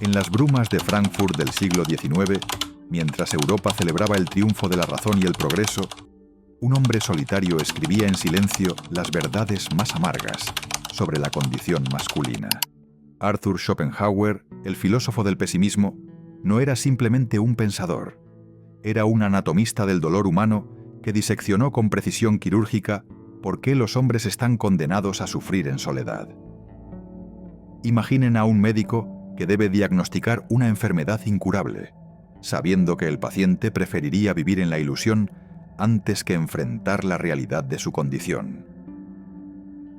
En las brumas de Frankfurt del siglo XIX, mientras Europa celebraba el triunfo de la razón y el progreso, un hombre solitario escribía en silencio las verdades más amargas sobre la condición masculina. Arthur Schopenhauer, el filósofo del pesimismo, no era simplemente un pensador, era un anatomista del dolor humano que diseccionó con precisión quirúrgica por qué los hombres están condenados a sufrir en soledad. Imaginen a un médico que debe diagnosticar una enfermedad incurable, sabiendo que el paciente preferiría vivir en la ilusión antes que enfrentar la realidad de su condición.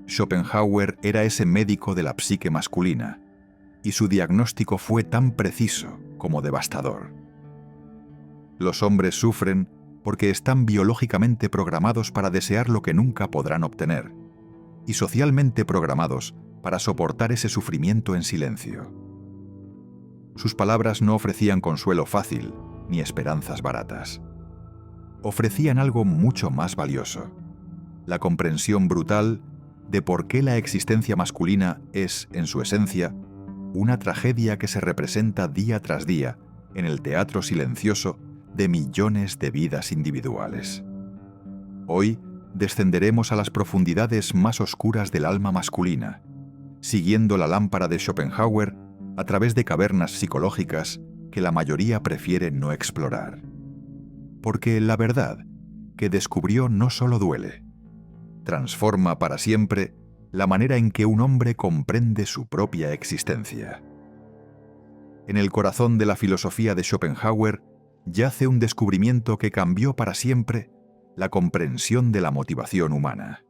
Schopenhauer era ese médico de la psique masculina, y su diagnóstico fue tan preciso como devastador. Los hombres sufren porque están biológicamente programados para desear lo que nunca podrán obtener, y socialmente programados para soportar ese sufrimiento en silencio. Sus palabras no ofrecían consuelo fácil ni esperanzas baratas. Ofrecían algo mucho más valioso: la comprensión brutal de por qué la existencia masculina es, en su esencia, una tragedia que se representa día tras día en el teatro silencioso de millones de vidas individuales. Hoy descenderemos a las profundidades más oscuras del alma masculina, siguiendo la lámpara de Schopenhauer a través de cavernas psicológicas que la mayoría prefiere no explorar. Porque la verdad que descubrió no solo duele, transforma para siempre la manera en que un hombre comprende su propia existencia. En el corazón de la filosofía de Schopenhauer yace un descubrimiento que cambió para siempre la comprensión de la motivación humana.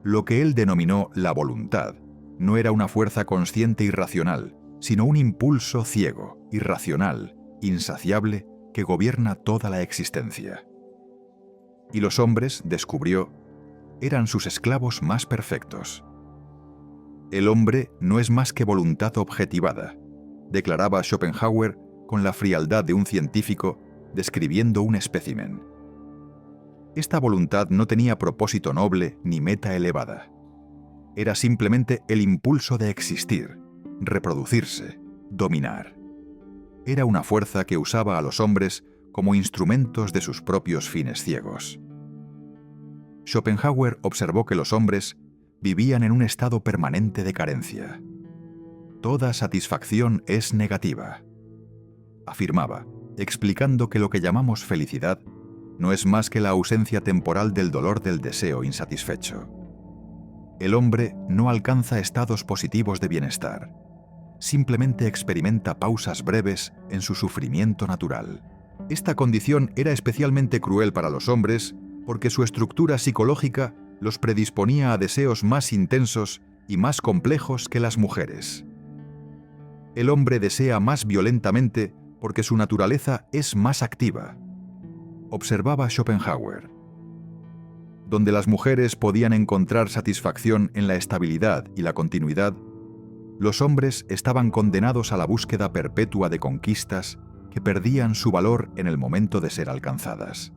Lo que él denominó la voluntad no era una fuerza consciente y racional, sino un impulso ciego, irracional, insaciable, que gobierna toda la existencia. Y los hombres, descubrió, eran sus esclavos más perfectos. El hombre no es más que voluntad objetivada, declaraba Schopenhauer con la frialdad de un científico describiendo un espécimen. Esta voluntad no tenía propósito noble ni meta elevada. Era simplemente el impulso de existir, reproducirse, dominar. Era una fuerza que usaba a los hombres como instrumentos de sus propios fines ciegos. Schopenhauer observó que los hombres vivían en un estado permanente de carencia. Toda satisfacción es negativa, afirmaba, explicando que lo que llamamos felicidad no es más que la ausencia temporal del dolor del deseo insatisfecho. El hombre no alcanza estados positivos de bienestar, simplemente experimenta pausas breves en su sufrimiento natural. Esta condición era especialmente cruel para los hombres porque su estructura psicológica los predisponía a deseos más intensos y más complejos que las mujeres. El hombre desea más violentamente porque su naturaleza es más activa, observaba Schopenhauer. Donde las mujeres podían encontrar satisfacción en la estabilidad y la continuidad, los hombres estaban condenados a la búsqueda perpetua de conquistas que perdían su valor en el momento de ser alcanzadas.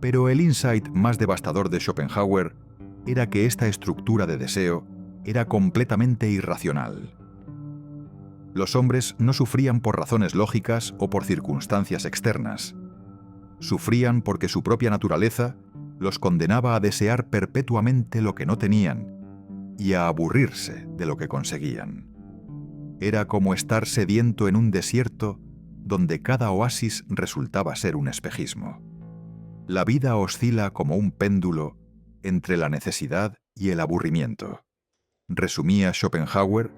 Pero el insight más devastador de Schopenhauer era que esta estructura de deseo era completamente irracional. Los hombres no sufrían por razones lógicas o por circunstancias externas. Sufrían porque su propia naturaleza los condenaba a desear perpetuamente lo que no tenían y a aburrirse de lo que conseguían. Era como estar sediento en un desierto donde cada oasis resultaba ser un espejismo. La vida oscila como un péndulo entre la necesidad y el aburrimiento, resumía Schopenhauer,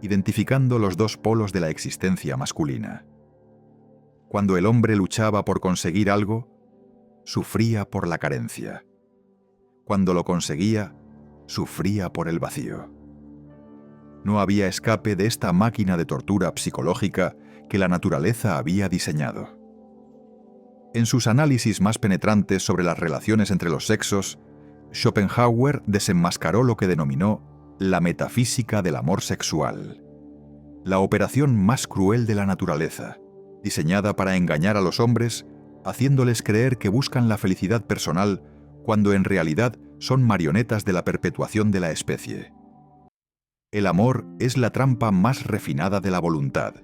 identificando los dos polos de la existencia masculina. Cuando el hombre luchaba por conseguir algo, sufría por la carencia. Cuando lo conseguía, sufría por el vacío. No había escape de esta máquina de tortura psicológica que la naturaleza había diseñado. En sus análisis más penetrantes sobre las relaciones entre los sexos, Schopenhauer desenmascaró lo que denominó la metafísica del amor sexual, la operación más cruel de la naturaleza, diseñada para engañar a los hombres, haciéndoles creer que buscan la felicidad personal cuando en realidad son marionetas de la perpetuación de la especie. El amor es la trampa más refinada de la voluntad,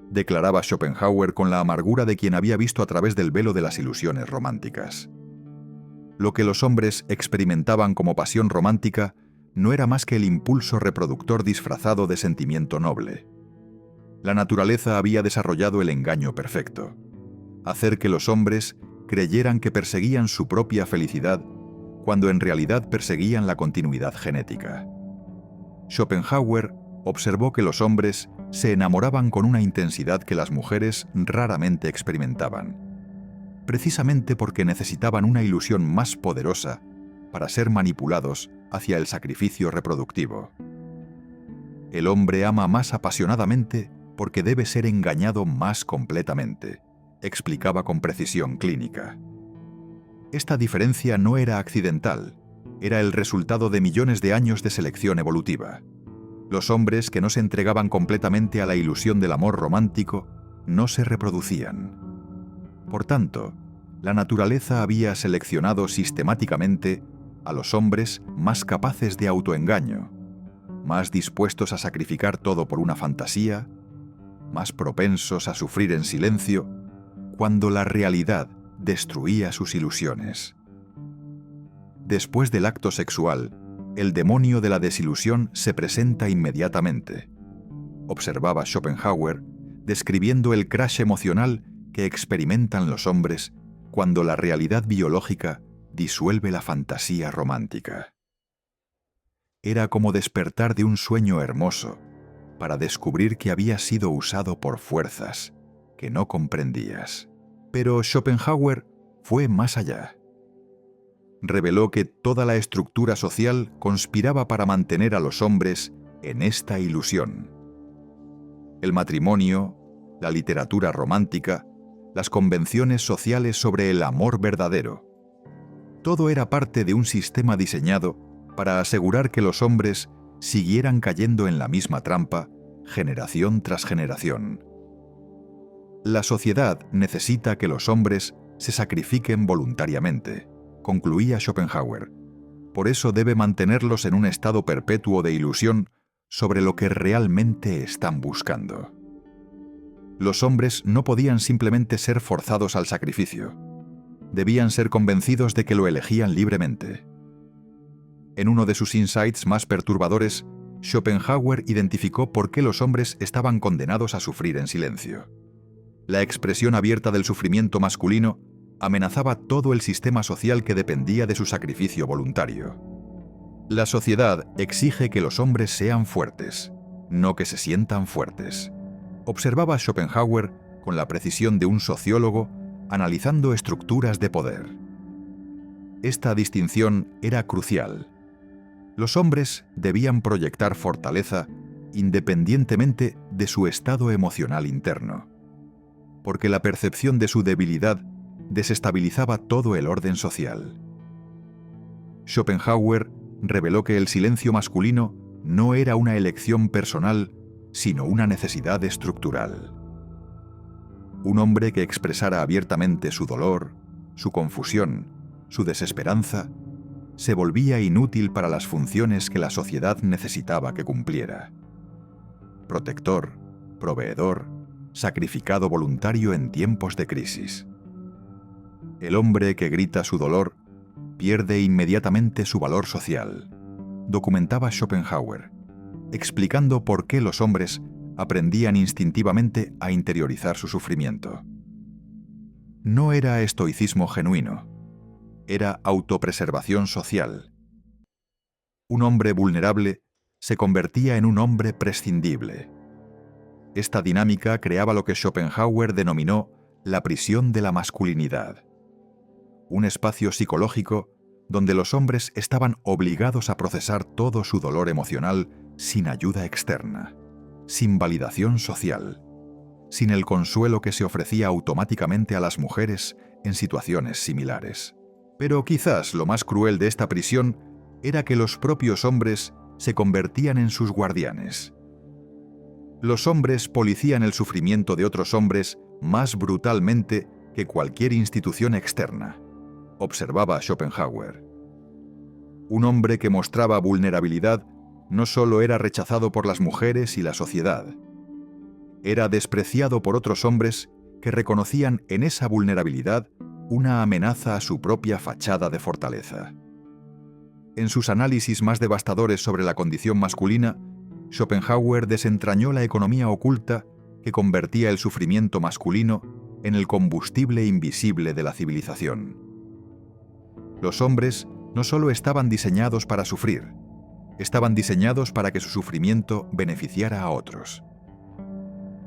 declaraba Schopenhauer con la amargura de quien había visto a través del velo de las ilusiones románticas. Lo que los hombres experimentaban como pasión romántica no era más que el impulso reproductor disfrazado de sentimiento noble. La naturaleza había desarrollado el engaño perfecto: hacer que los hombres creyeran que perseguían su propia felicidad cuando en realidad perseguían la continuidad genética. Schopenhauer observó que los hombres se enamoraban con una intensidad que las mujeres raramente experimentaban, precisamente porque necesitaban una ilusión más poderosa para ser manipulados hacia el sacrificio reproductivo. El hombre ama más apasionadamente porque debe ser engañado más completamente, explicaba con precisión clínica. Esta diferencia no era accidental, era el resultado de millones de años de selección evolutiva. Los hombres que no se entregaban completamente a la ilusión del amor romántico no se reproducían. Por tanto, la naturaleza había seleccionado sistemáticamente a los hombres más capaces de autoengaño, más dispuestos a sacrificar todo por una fantasía, más propensos a sufrir en silencio cuando la realidad destruía sus ilusiones. Después del acto sexual, el demonio de la desilusión se presenta inmediatamente, observaba Schopenhauer, describiendo el crash emocional que experimentan los hombres cuando la realidad biológica disuelve la fantasía romántica. Era como despertar de un sueño hermoso para descubrir que había sido usado por fuerzas que no comprendías. Pero Schopenhauer fue más allá. Reveló que toda la estructura social conspiraba para mantener a los hombres en esta ilusión. El matrimonio, la literatura romántica, las convenciones sociales sobre el amor verdadero. Todo era parte de un sistema diseñado para asegurar que los hombres siguieran cayendo en la misma trampa generación tras generación. La sociedad necesita que los hombres se sacrifiquen voluntariamente, concluía Schopenhauer. Por eso debe mantenerlos en un estado perpetuo de ilusión sobre lo que realmente están buscando. Los hombres no podían simplemente ser forzados al sacrificio. Debían ser convencidos de que lo elegían libremente. En uno de sus insights más perturbadores, Schopenhauer identificó por qué los hombres estaban condenados a sufrir en silencio. La expresión abierta del sufrimiento masculino amenazaba todo el sistema social que dependía de su sacrificio voluntario. La sociedad exige que los hombres sean fuertes, no que se sientan fuertes, observaba Schopenhauer con la precisión de un sociólogo analizando estructuras de poder. Esta distinción era crucial. Los hombres debían proyectar fortaleza independientemente de su estado emocional interno, porque la percepción de su debilidad desestabilizaba todo el orden social. Schopenhauer reveló que el silencio masculino no era una elección personal, sino una necesidad estructural. Un hombre que expresara abiertamente su dolor, su confusión, su desesperanza, se volvía inútil para las funciones que la sociedad necesitaba que cumpliera. Protector, proveedor, sacrificado voluntario en tiempos de crisis. El hombre que grita su dolor pierde inmediatamente su valor social, documentaba Schopenhauer, explicando por qué los hombres aprendían instintivamente a interiorizar su sufrimiento. No era estoicismo genuino, era autopreservación social. Un hombre vulnerable se convertía en un hombre prescindible. Esta dinámica creaba lo que Schopenhauer denominó la prisión de la masculinidad, un espacio psicológico donde los hombres estaban obligados a procesar todo su dolor emocional sin ayuda externa, sin validación social, sin el consuelo que se ofrecía automáticamente a las mujeres en situaciones similares. Pero quizás lo más cruel de esta prisión era que los propios hombres se convertían en sus guardianes. Los hombres policían el sufrimiento de otros hombres más brutalmente que cualquier institución externa, observaba Schopenhauer. Un hombre que mostraba vulnerabilidad no solo era rechazado por las mujeres y la sociedad, era despreciado por otros hombres que reconocían en esa vulnerabilidad una amenaza a su propia fachada de fortaleza. En sus análisis más devastadores sobre la condición masculina, Schopenhauer desentrañó la economía oculta que convertía el sufrimiento masculino en el combustible invisible de la civilización. Los hombres no solo estaban diseñados para sufrir, estaban diseñados para que su sufrimiento beneficiara a otros.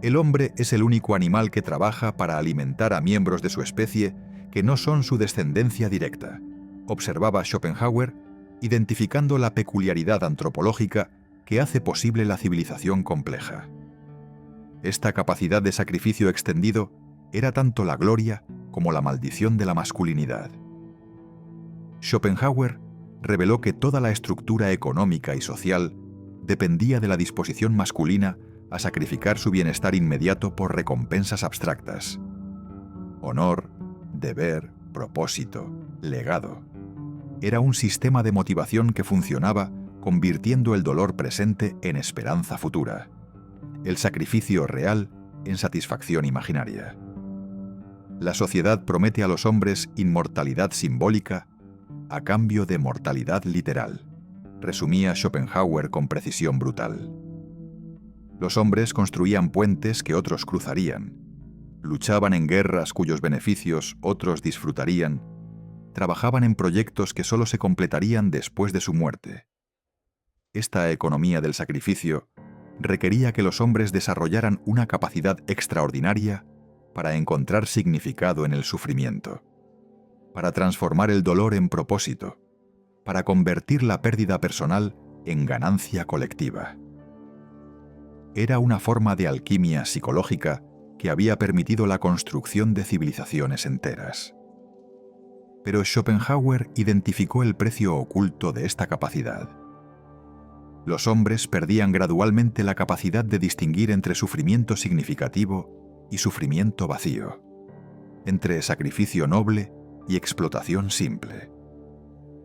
El hombre es el único animal que trabaja para alimentar a miembros de su especie que no son su descendencia directa, observaba Schopenhauer, identificando la peculiaridad antropológica que hace posible la civilización compleja. Esta capacidad de sacrificio extendido era tanto la gloria como la maldición de la masculinidad. Schopenhauer reveló que toda la estructura económica y social dependía de la disposición masculina a sacrificar su bienestar inmediato por recompensas abstractas. Honor, deber, propósito, legado. Era un sistema de motivación que funcionaba convirtiendo el dolor presente en esperanza futura, el sacrificio real en satisfacción imaginaria. La sociedad promete a los hombres inmortalidad simbólica a cambio de mortalidad literal, resumía Schopenhauer con precisión brutal. Los hombres construían puentes que otros cruzarían, luchaban en guerras cuyos beneficios otros disfrutarían, trabajaban en proyectos que solo se completarían después de su muerte. Esta economía del sacrificio requería que los hombres desarrollaran una capacidad extraordinaria para encontrar significado en el sufrimiento, para transformar el dolor en propósito, para convertir la pérdida personal en ganancia colectiva. Era una forma de alquimia psicológica que había permitido la construcción de civilizaciones enteras. Pero Schopenhauer identificó el precio oculto de esta capacidad. Los hombres perdían gradualmente la capacidad de distinguir entre sufrimiento significativo y sufrimiento vacío, entre sacrificio noble y explotación simple.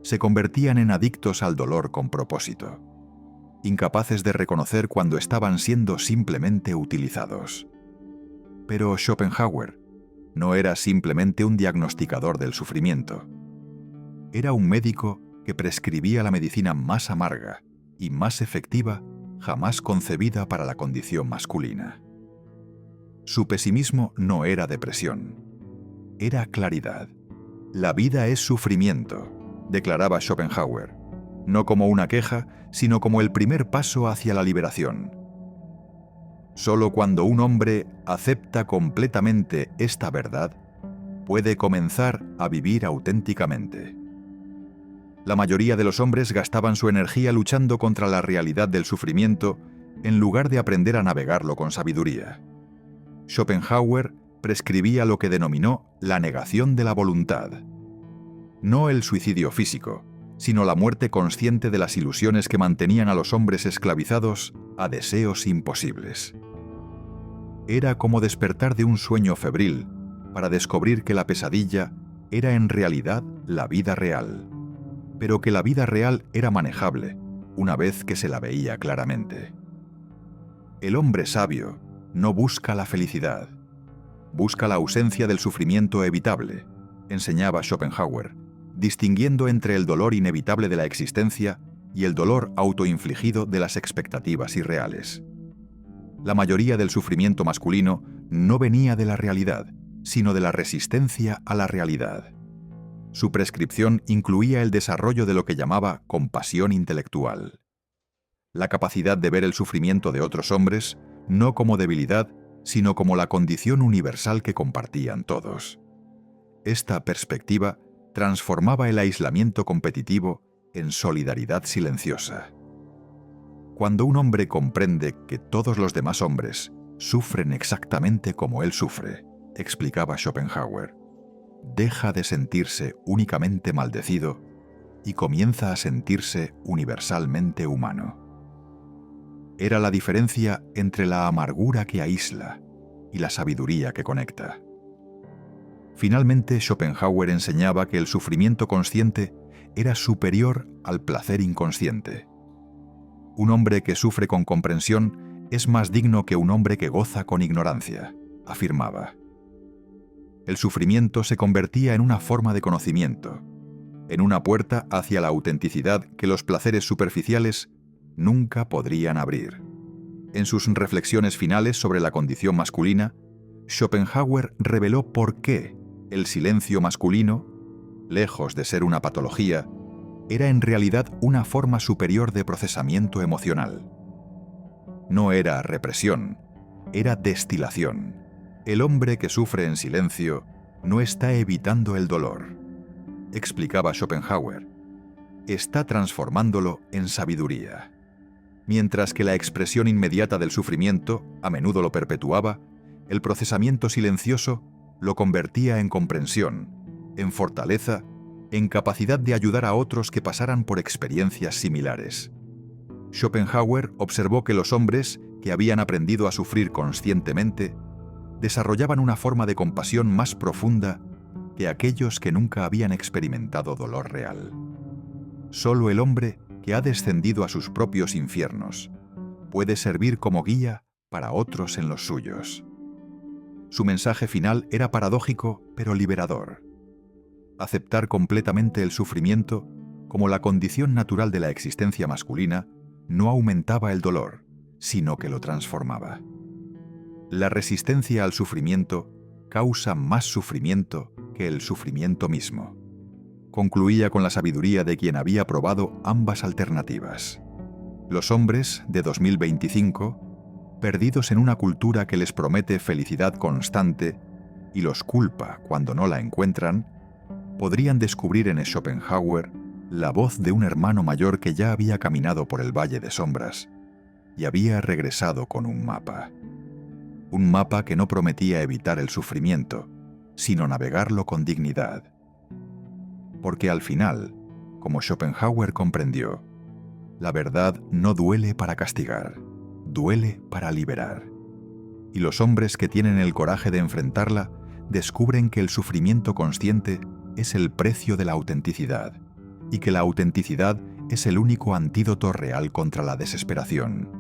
Se convertían en adictos al dolor con propósito, incapaces de reconocer cuando estaban siendo simplemente utilizados. Pero Schopenhauer no era simplemente un diagnosticador del sufrimiento. Era un médico que prescribía la medicina más amarga y más efectiva jamás concebida para la condición masculina. Su pesimismo no era depresión, era claridad. La vida es sufrimiento, declaraba Schopenhauer, no como una queja, sino como el primer paso hacia la liberación. Solo cuando un hombre acepta completamente esta verdad, puede comenzar a vivir auténticamente. La mayoría de los hombres gastaban su energía luchando contra la realidad del sufrimiento en lugar de aprender a navegarlo con sabiduría. Schopenhauer prescribía lo que denominó la negación de la voluntad. No el suicidio físico, sino la muerte consciente de las ilusiones que mantenían a los hombres esclavizados a deseos imposibles. Era como despertar de un sueño febril para descubrir que la pesadilla era en realidad la vida real, pero que la vida real era manejable una vez que se la veía claramente. El hombre sabio no busca la felicidad, busca la ausencia del sufrimiento evitable, enseñaba Schopenhauer, distinguiendo entre el dolor inevitable de la existencia y el dolor autoinfligido de las expectativas irreales. La mayoría del sufrimiento masculino no venía de la realidad, sino de la resistencia a la realidad. Su prescripción incluía el desarrollo de lo que llamaba compasión intelectual. La capacidad de ver el sufrimiento de otros hombres no como debilidad, sino como la condición universal que compartían todos. Esta perspectiva transformaba el aislamiento competitivo en solidaridad silenciosa. Cuando un hombre comprende que todos los demás hombres sufren exactamente como él sufre, explicaba Schopenhauer, deja de sentirse únicamente maldecido y comienza a sentirse universalmente humano. Era la diferencia entre la amargura que aísla y la sabiduría que conecta. Finalmente, Schopenhauer enseñaba que el sufrimiento consciente era superior al placer inconsciente. Un hombre que sufre con comprensión es más digno que un hombre que goza con ignorancia, afirmaba. El sufrimiento se convertía en una forma de conocimiento, en una puerta hacia la autenticidad que los placeres superficiales nunca podrían abrir. En sus reflexiones finales sobre la condición masculina, Schopenhauer reveló por qué el silencio masculino, lejos de ser una patología, era en realidad una forma superior de procesamiento emocional. No era represión, era destilación. El hombre que sufre en silencio no está evitando el dolor, explicaba Schopenhauer, está transformándolo en sabiduría. Mientras que la expresión inmediata del sufrimiento a menudo lo perpetuaba, el procesamiento silencioso lo convertía en comprensión, en fortaleza, en capacidad de ayudar a otros que pasaran por experiencias similares. Schopenhauer observó que los hombres que habían aprendido a sufrir conscientemente desarrollaban una forma de compasión más profunda que aquellos que nunca habían experimentado dolor real. Solo el hombre que ha descendido a sus propios infiernos puede servir como guía para otros en los suyos. Su mensaje final era paradójico pero liberador. Aceptar completamente el sufrimiento como la condición natural de la existencia masculina no aumentaba el dolor, sino que lo transformaba. La resistencia al sufrimiento causa más sufrimiento que el sufrimiento mismo. Concluía con la sabiduría de quien había probado ambas alternativas. Los hombres de 2025, perdidos en una cultura que les promete felicidad constante y los culpa cuando no la encuentran, podrían descubrir en Schopenhauer la voz de un hermano mayor que ya había caminado por el Valle de Sombras y había regresado con un mapa. Un mapa que no prometía evitar el sufrimiento, sino navegarlo con dignidad. Porque al final, como Schopenhauer comprendió, la verdad no duele para castigar, duele para liberar. Y los hombres que tienen el coraje de enfrentarla descubren que el sufrimiento consciente es el precio de la autenticidad, y que la autenticidad es el único antídoto real contra la desesperación.